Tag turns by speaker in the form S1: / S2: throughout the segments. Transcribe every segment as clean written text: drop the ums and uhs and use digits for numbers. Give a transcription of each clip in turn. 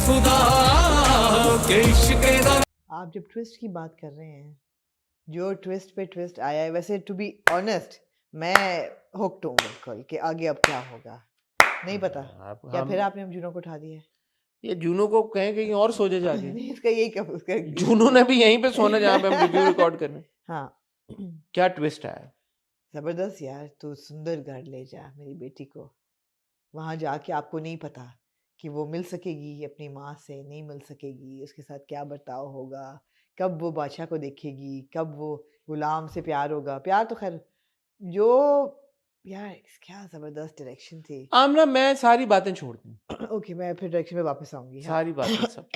S1: खुदा के इश्क दा।
S2: आप जब ट्विस्ट की बात कर रहे हैं, जो ट्विस्ट पे ट्विस्ट आया है, वैसे टू बी ऑनेस्ट मैं हुक्ड हूँ बिल्कुल कि आगे अब क्या होगा नहीं पता। या फिर आपने हम जूनों को उठा दिया है?
S3: ये जूनों को कहीं और सो जाए जाके।
S2: नहीं, इसका यही कब उसका
S3: जूनों ने भी यहीं पे सोना जहाँ पे हम रिव्यू रिकॉर्ड कर रहे हैं।
S2: हाँ
S3: क्या ट्विस्ट आया?
S2: जबरदस्त यार। तू सुंदर घर ले जा मेरी बेटी को, वहां जाके आपको नहीं पता कि वो मिल सकेगी अपनी माँ से, नहीं मिल सकेगी, उसके साथ क्या बर्ताव होगा, कब वो बादशाह को देखेगी, कब वो गुलाम से प्यार होगा। प्यार तो खैर जो यार क्या जबरदस्त डायरेक्शन थी।
S3: आमना मैं सारी बातें छोड़ दूं।
S2: ओके मैं फिर डायरेक्शन में वापस आऊंगी। हाँ।
S3: सारी बातें सब।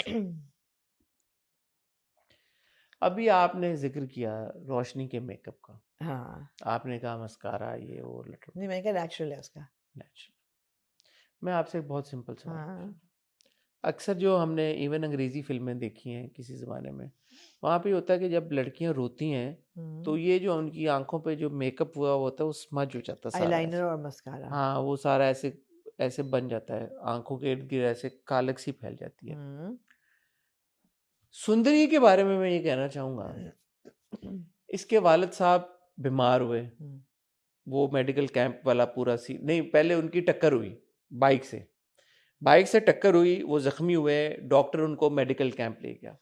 S3: अभी आपने जिक्र किया रोशनी के मेकअप का।
S2: हाँ
S3: आपने कहा मस्कारा ये वो लटर।
S2: नहीं, मैंने कहा नेचुरल है उसका।
S3: नेचुरल। मैं आपसे एक बहुत सिंपल सवाल
S2: हाँ
S3: पूछूं। अक्सर जो हमने इवन अंग्रेजी फिल्में देखी हैं किसी ज़माने में, वहाँ पे होता है कि जब लड़कियां रोती हैं तो ये जो उनकी आंखों पे जो मेकअप हुआ होता है वो स्मज हो जाता है सारा
S2: आईलाइनर
S3: ऐसे।
S2: और मस्कारा।
S3: हाँ वो सारा ऐसे ऐसे बन जाता है, आंखों के इर्द गिर्द ऐसे कालक सी फैल जाती है। सुंदरी के बारे में मैं ये कहना चाहूँगा, इसके वालिद साहब बीमार हुए, वो मेडिकल कैंप वाला पूरा सी नहीं, पहले उनकी टक्कर हुई बाइक से टक्कर हुई, वो जख्मी हुए, डॉक्टर उनको मेडिकल कैंप ले गया।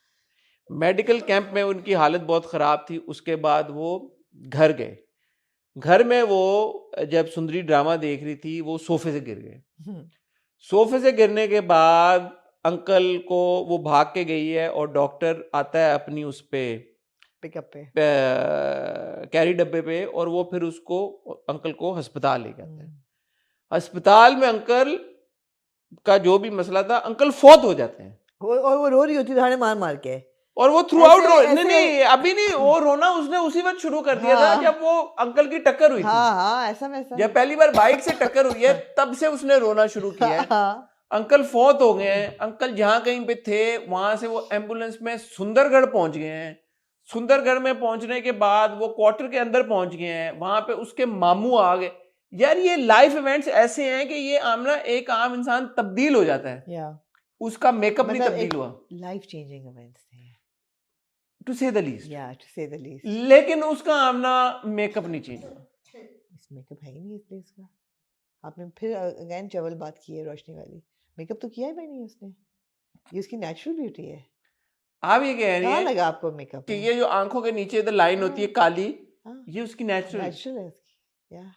S3: मेडिकल कैंप में उनकी हालत बहुत ख़राब थी। उसके बाद वो घर गए। घर में वो जब सुंदरी ड्रामा देख रही थी वो सोफे से गिर गए। सोफे से गिरने के बाद अंकल को वो भाग के गई है और डॉक्टर आता है अपनी उस पे
S2: पिकअप पे
S3: कैरी डब्बे पे, और वो फिर उसको अंकल को अस्पताल ले जाता है। अस्पताल में अंकल का जो भी मसला था, अंकल फौत हो जाते हैं।
S2: और वो रो रही होती है मार मार के,
S3: और वो थ्रू आउट
S2: नहीं
S3: अभी नहीं, वो रोना उसने उसी वक्त शुरू कर दिया था जब वो अंकल की टक्कर हुई थी।
S2: हाँ ऐसा वैसा
S3: जब पहली बार बाइक से टक्कर हुई है तब से उसने रोना शुरू किया है। अंकल फौत हो गए हैं। अंकल जहां कहीं पे थे वहां से वो एम्बुलेंस में सुंदरगढ़ पहुंच गए हैं। सुंदरगढ़ में पहुंचने के बाद वो क्वार्टर के अंदर पहुंच गए हैं। वहां पे उसके मामू आ गए। यार ये लाइफ इवेंट्स ऐसे हैं कि ये आमना एक आम इंसान तब्दील हो जाता है। उसका मेकअप नहीं तब्दील हुआ।
S2: लाइफ चेंजिंग इवेंट्स थे
S3: टू से द लीस्ट।
S2: टू से द लीस्ट।
S3: लेकिन उसका आमना मेकअप नहीं चेंज हुआ।
S2: इस मेकअप है ही नहीं इसलिए इसका। आपने फिर अगेन चवल बात की है रोशनी वाली। मेकअप तो किया ही भाई नहीं उसने, ये उसकी नेचुरल ब्यूटी है।
S3: आप ये कह रही हैं
S2: लगा आपको मेकअप
S3: कि ये जो आंखों के नीचे इधर लाइन होती है काली, ये उसकी नेचुरल
S2: है उसकी। या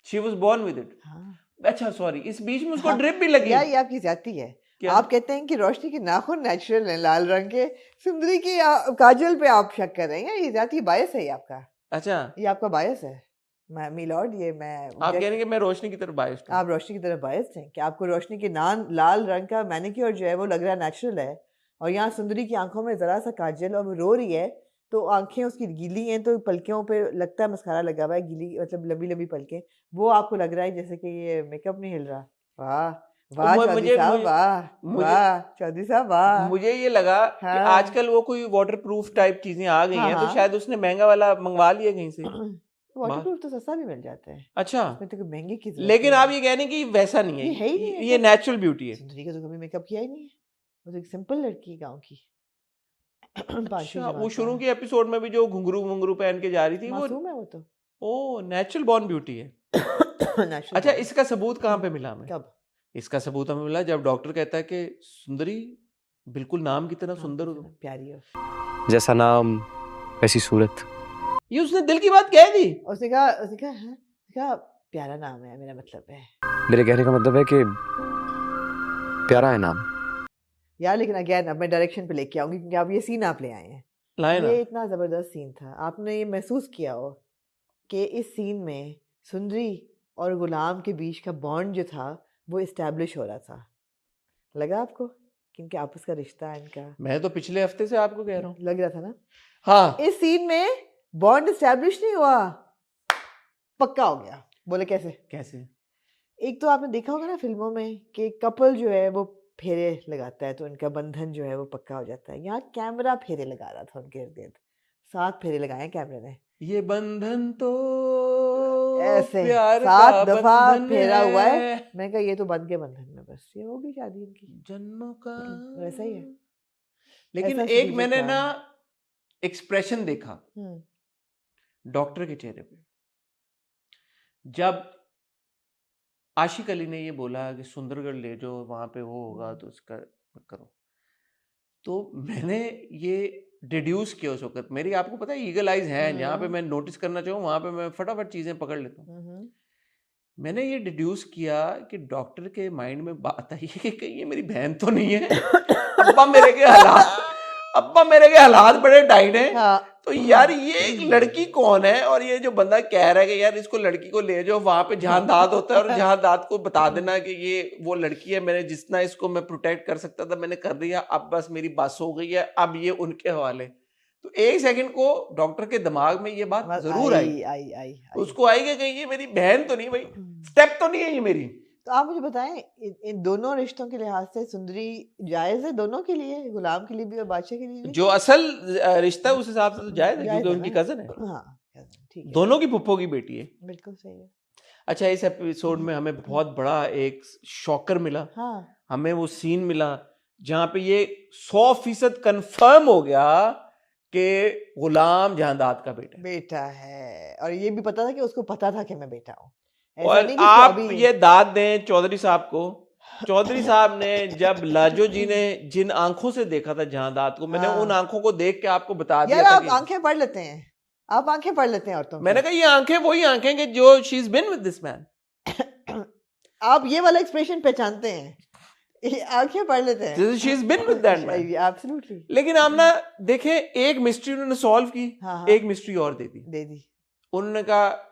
S3: she was born with it. अच्छा सॉरी, इस बीच में उसको ड्रिप भी लगी।
S2: ये आपकी जाती है। आप कहते हैं कि रोशनी के नाखून नेचुरल हैं लाल रंग के, सुंदरी की काजल पे आप शक कर रहे हैं। ये जाती बायस है ये आपका।
S3: अच्छा
S2: ये आपका बायस है मिलॉर्ड। ये मैं
S3: आप कह रहे हैं कि मैं रोशनी की तरफ बायस्ड हूं।
S2: आप रोशनी की तरफ बायस्ड हैं कि आपको रोशनी के लाल रंग का मैनिक्योर जो है वो लग रहा है नेचुरल है, और यहाँ सुंदरी की आंखों में जरा सा काजल और वो रो रही है तो आंखें उसकी गीली हैं तो पलकों पे लगता है मस्कारा लगा हुआ है, गीली मतलब लंबी लंबी पलकें, वो आपको लग रहा है जैसे कि ये मेकअप नहीं हिल रहा। वाह वाह चौधरी साहब, वाह चौधरी साहब, वाह।
S3: मुझे ये लगा कि आजकल वो कोई वाटरप्रूफ टाइप चीजें आ गई हैं, तो शायद उसने महंगा वाला मंगवा लिया कहीं से।
S2: वाटरप्रूफ तो सस्ता भी मिल जाता है।
S3: अच्छा
S2: इसमें तो महंगे की जरूरत
S3: लेकिन आप ये कह रहे हैं कि वैसा नहीं है,
S2: ये है ही नहीं,
S3: ये नेचुरल ब्यूटी है।
S2: सुंदरी का तो कभी मेकअप किया ही नहीं है, वो तो एक सिंपल लड़की है गांव की।
S3: अच्छा, वो शुरू के एपिसोड में भी जो घुंघरू वुंघरू पहन के जा रही थी,
S2: मासूम है वो तो।
S3: ओ नेचुरल बॉर्न ब्यूटी है। अच्छा इसका सबूत कहाँ पे मिला हमें?
S2: कब?
S3: इसका सबूत हमें मिला जब डॉक्टर कहता है कि सुंदरी बिल्कुल नाम की तरह सुंदर हो,
S2: प्यारी हो,
S4: जैसा नाम वैसी सूरत।
S3: ये उसने दिल की बात कह दी।
S2: उसने कहा प्यारा नाम है, मेरा मतलब है।
S4: मेरे कहने का मतलब है कि प्यारा है नाम
S2: यार। लेकिन अगेन अब मैं डायरेक्शन पे लेके आऊंगी क्योंकि आप ये सीन आप ले आए हैं। ये इतना जबरदस्त सीन था, आपने ये महसूस किया हो कि इस सीन में सुंदरी और गुलाम के बीच का बॉन्ड जो था वो इस्टेब्लिश हो रहा था। लगा आपको क्योंकि आपस का रिश्ता है इनका?
S3: मैं तो पिछले हफ्ते से आपको कह रहा हूँ,
S2: लग रहा था ना।
S3: हाँ
S2: इस सीन में बॉन्ड इस्टेब्लिश नहीं हुआ, पक्का हो गया। बोले कैसे? एक तो आपने देखा होगा ना फिल्मों में कि कपल जो है वो फेरे लगाता है तो उनका बंधन जो है वो पक्का हो जाता है। यहाँ कैमरा फेरे लगा रहा था उनके इर्द गिर्द, 7 फेरे लगाए कैमरे ने।
S3: ये बंधन तो
S2: ऐसे
S3: प्यार
S2: 7
S3: का
S2: दफा
S3: बंधन
S2: फेरा हुआ है।
S3: है।
S2: मैं कहा ये तो बंध के बंधन में बस बस ये होगी शादी इनकी।
S3: जन्मों का
S2: वैसा ही है।
S3: लेकिन
S2: ऐसा
S3: एक
S2: सुदीप
S3: मैंने
S2: का।
S3: ना एक्सप्रेशन देखा
S2: हम्म,
S3: डॉक्टर के चेहरे पे जब आशिक अली ने ये बोला कि सुंदरगढ़ ले जाओ, वहां पे वो होगा तो उसका करो, तो मैंने ये डिड्यूस किया उस वक्त। मेरी आपको पता है ईगल आइज हैं, जहाँ पे मैं नोटिस करना चाहूँ वहां पे मैं फटाफट चीजें पकड़ लेता हूँ। मैंने ये डिड्यूस किया कि डॉक्टर के माइंड में बात आई है कि कहीं ये मेरी बहन तो नहीं है। अब्बा मेरे के हालात बड़े टाइट हैं।
S2: हाँ।
S3: तो यार ये एक लड़की कौन है, और ये जो बंदा कह रहा है कि यार इसको लड़की को ले जाओ, वहां पे जहां दांत होता है और जहां दांत को बता देना कि ये वो लड़की है, मैंने जितना इसको मैं प्रोटेक्ट कर सकता था मैंने कर दिया, अब बस मेरी बस हो गई है, अब ये उनके हवाले। तो एक सेकंड को डॉक्टर के दिमाग में ये बात जरूर आई। उसको आई कि कहीं ये मेरी बहन तो नहीं, भाई स्टेप तो नहीं है ये मेरी।
S2: तो आप मुझे बताएं इन दोनों रिश्तों के लिहाज से सुंदरी जायज है दोनों के लिए, गुलाम के लिए भी और बादशाह के लिए भी?
S3: जो असल रिश्ता है उस हिसाब से तो जायज है,
S2: जायज
S3: क्योंकि
S2: है
S3: उनकी
S2: ना?
S3: कजन है,
S2: हाँ ठीक है,
S3: दोनों की फुप्पो की बेटी है।
S2: बिल्कुल सही है।
S3: अच्छा, इस एपिसोड में हमें बहुत बड़ा एक शॉकर मिला।
S2: हाँ
S3: हमें वो सीन मिला जहां पे ये 100% कंफर्म हो गया कि गुलाम जहांदाद का बेटा
S2: है, और ये भी पता था कि उसको पता था कि मैं बेटा हूँ।
S3: और आप ये दाद दें चौधरी साहब को। चौधरी साहब ने जब लाजो जी ने जिन आंखों से देखा था जहांदाद को, मैंने उन आंखों को देख के आपको बता दिया था
S2: आप आंखें पढ़ लेते हैं, आप आंखें पढ़ लेते हैं औरतों की।
S3: मैंने कहा ये आंखें वही आंखें कि जो she is been with this man.
S2: आप ये वाला एक्सप्रेशन पहचानते हैं, ये आंखें पढ़ लेते हैं।
S3: She is been with that man.
S2: Absolutely.
S3: लेकिन आप ना देखें, एक मिस्ट्री उन्होंने सॉल्व की, एक मिस्ट्री और दे दी। उन्होंने कहा,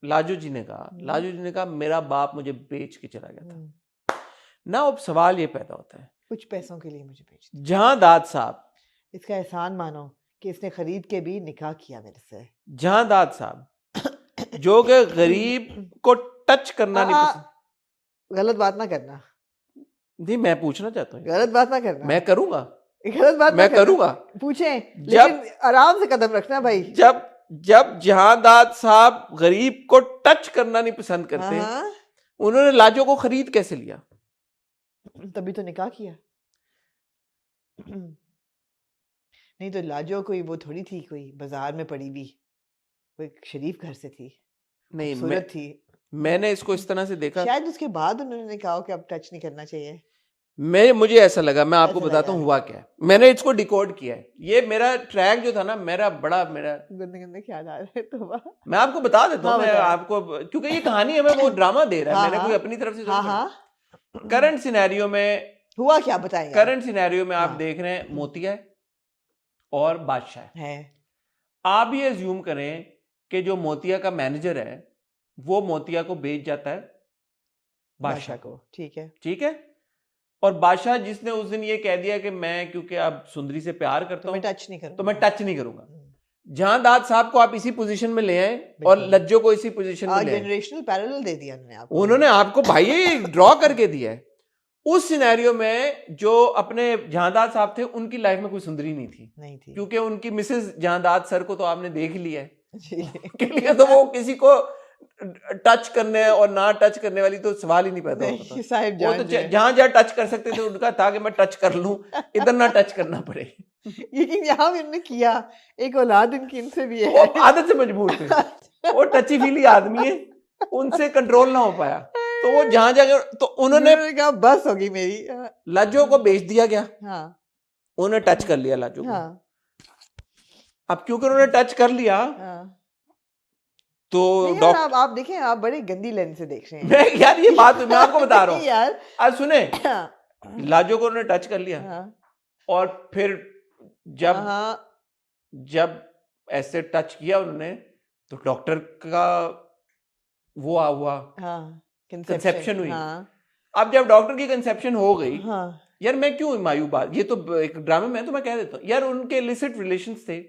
S3: लाजू जी ने कहा मेरा बाप मुझे बेच के चला गया था ना। अब सवाल ये पैदा होता है,
S2: कुछ पैसों के लिए मुझे बेच दिया।
S3: जहांदाद साहब,
S2: इसका एहसान मानो कि इसने खरीद के भी निकाह किया मेरे से।
S3: जहांदाद साहब जो कि गरीब को टच करना नहीं पसंद।
S2: गलत बात ना करना
S3: नहीं, मैं पूछना चाहता हूँ,
S2: गलत बात ना करना।
S3: मैं करूंगा,
S2: गलत बात
S3: मैं करूंगा।
S2: पूछें लेकिन आराम से कदम रखना भाई।
S3: जब जहांदाद साहब गरीब को टच करना नहीं पसंद करते, उन्होंने लाजो को खरीद कैसे लिया?
S2: तभी तो निकाह किया। नहीं तो लाजो कोई वो थोड़ी थी, कोई बाजार में पड़ी हुई, कोई शरीफ घर से थी,
S3: नहीं
S2: सूरत थी।
S3: मैंने इसको इस तरह से देखा,
S2: शायद उसके बाद उन्होंने कहा कि अब टच नहीं करना चाहिए।
S3: मुझे ऐसा लगा, मैं आपको बताता हूँ हुआ क्या है। मैंने इसको डिकोड किया है। ये मेरा ट्रैक जो था ना, मेरा
S2: गंदे ख्याल आ रहे तो
S3: मैं आपको बता देता हूँ। मैं आपको, क्योंकि ये कहानी हमें वो ड्रामा दे रहा है, मैंने कोई अपनी तरफ से। करंट सिनेरियो में
S2: हुआ क्या बताएं?
S3: करंट सिनेरियो में आप देख रहे हैं मोतिया और बादशाह है। आप ये अज्यूम करें कि जो मोतिया का मैनेजर है वो मोतिया को बेच जाता है बादशाह को। ठीक है। और बादशाह जिसने उस दिन ये कह दिया कि मैं क्योंकि अब सुंदरी से प्यार करता हूं तो मैं टच नहीं करूंगा। जहांदाद साहब को आप इसी पोजीशन में ले आए और लज्जो को इसी पोजीशन में ले आए।
S2: जनरेशनल पैरेलल दे दिया
S3: उन्होंने आपको भाई ड्रॉ करके दिया है। उस सिनेरियो में जो अपने जहांदाद साहब थे उनकी लाइफ में कोई सुंदरी नहीं थी, क्योंकि उनकी मिसेस जहांदाद सर को तो आपने देख लिया है के लिए तो वो किसी को टच करने और ना टच करने वाली तो सवाल ही नहीं पैदा होता था। वो तो जहां जहां टच कर सकते थे उनका था कि मैं टच कर लूं, इधर ना टच करना पड़े।
S2: लेकिन यहाँ भी उन्होंने किया, एक औलाद इनकी इनसे भी है,
S3: वो आदत से मजबूर थे, वो टची फीली आदमी है, उनसे कंट्रोल ना हो पाया, तो वो जहां जाकर तो उन्होंने
S2: कहा बस होगी मेरी।
S3: लाजो को बेच दिया गया। उन्होंने टच कर लिया लाजो को। अब क्योंकि उन्होंने टच कर लिया तो
S2: आप देखें, आप बड़े गंदी लेंस से देख रहे हैं।
S3: मैं यार ये बात मैं आपको बता रहा हूँ
S2: यार।
S3: आज सुने, लाजो को उन्होंने टच कर लिया और फिर जब ऐसे टच किया उन्होंने तो डॉक्टर का वो हुआ, कंसेप्शन हुई। अब जब डॉक्टर की कंसेप्शन हो गई, यार मैं क्यों मायूब बात, ये तो एक ड्रामे में तो मैं कह देता हूँ यार, उनके इलिसिट रिलेशंस थे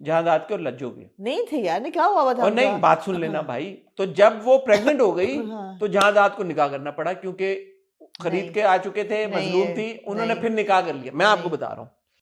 S3: जहांदाद के और लज्जो के।
S2: नहीं थे यार, निकाह हुआ था।
S3: और नहीं, बात सुन लेना भाई, तो जब वो प्रेग्नेंट हो गई तो जहांदाद को निकाह करना पड़ा, क्योंकि खरीद के आ चुके थे, मजलूम थी, उन्होंने फिर निकाह कर लिया। मैं आपको बता रहा हूँ